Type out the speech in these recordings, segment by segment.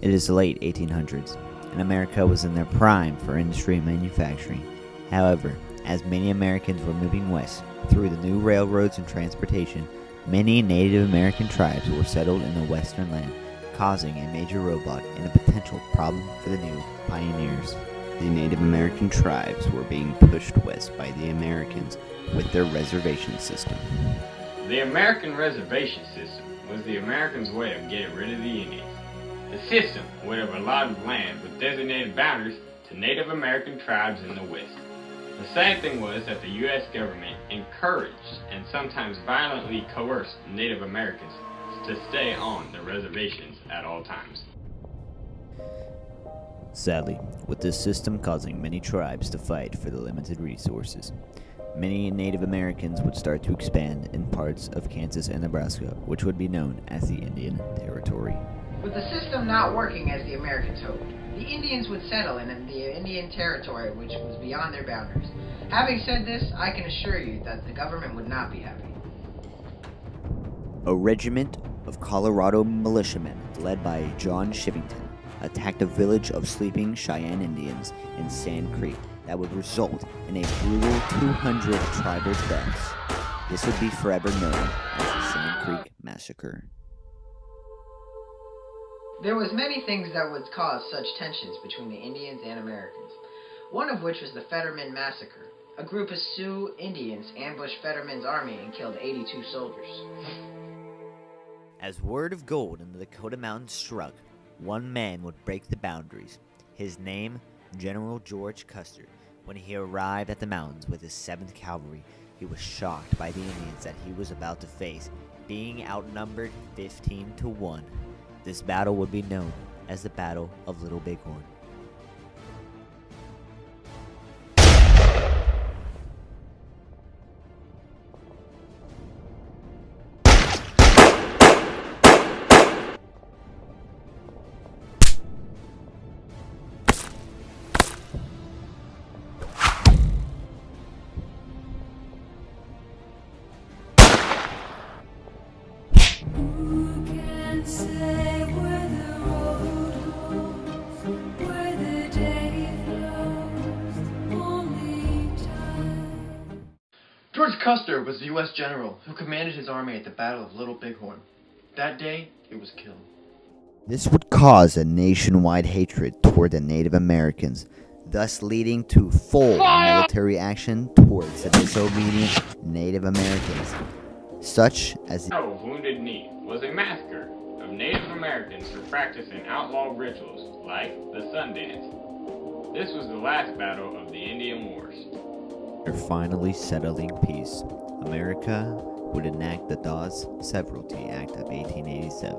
It is the late 1800s, and America was in their prime for industry and manufacturing. However, as many Americans were moving west through the new railroads and transportation, many Native American tribes were settled in the western land, causing a major roadblock and a potential problem for the new pioneers. The Native American tribes were being pushed west by the Americans with their reservation system. The American reservation system was the Americans' way of getting rid of the Indians. The system would have allotted land with designated boundaries to Native American tribes in the West. The sad thing was that the U.S. government encouraged and sometimes violently coerced Native Americans to stay on the reservations at all times. Sadly, with this system causing many tribes to fight for the limited resources, many Native Americans would start to expand in parts of Kansas and Nebraska, which would be known as the Indian Territory. With the system not working as the Americans hoped, the Indians would settle in the Indian Territory, which was beyond their boundaries. Having said this, I can assure you that the government would not be happy. A regiment of Colorado militiamen, led by John Shivington, attacked a village of sleeping Cheyenne Indians in Sand Creek that would result in a brutal 200 tribal deaths. This would be forever known as the Sand Creek Massacre. There was many things that would cause such tensions between the Indians and Americans, one of which was the Fetterman Massacre. A group of Sioux Indians ambushed Fetterman's army and killed 82 soldiers. As word of gold in the Dakota Mountains struck, one man would break the boundaries. His name, General George Custer. When he arrived at the mountains with his 7th Cavalry, he was shocked by the Indians that he was about to face, being outnumbered 15-1. This battle would be known as the Battle of Little Bighorn. George Custer was the U.S. general who commanded his army at the Battle of Little Bighorn. That day, it was killed. This would cause a nationwide hatred toward the Native Americans, thus leading to full military action towards the disobedient Native Americans, such as the Battle of Wounded Knee was a massacre of Native Americans for practicing outlaw rituals like the Sundance. This was the last battle of the Indian Wars. After finally settling peace, America would enact the Dawes Severalty Act of 1887.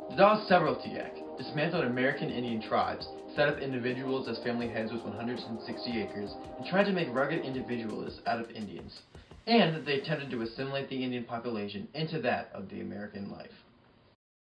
The Dawes Severalty Act dismantled American Indian tribes, set up individuals as family heads with 160 acres, and tried to make rugged individualists out of Indians. And they attempted to assimilate the Indian population into that of the American life.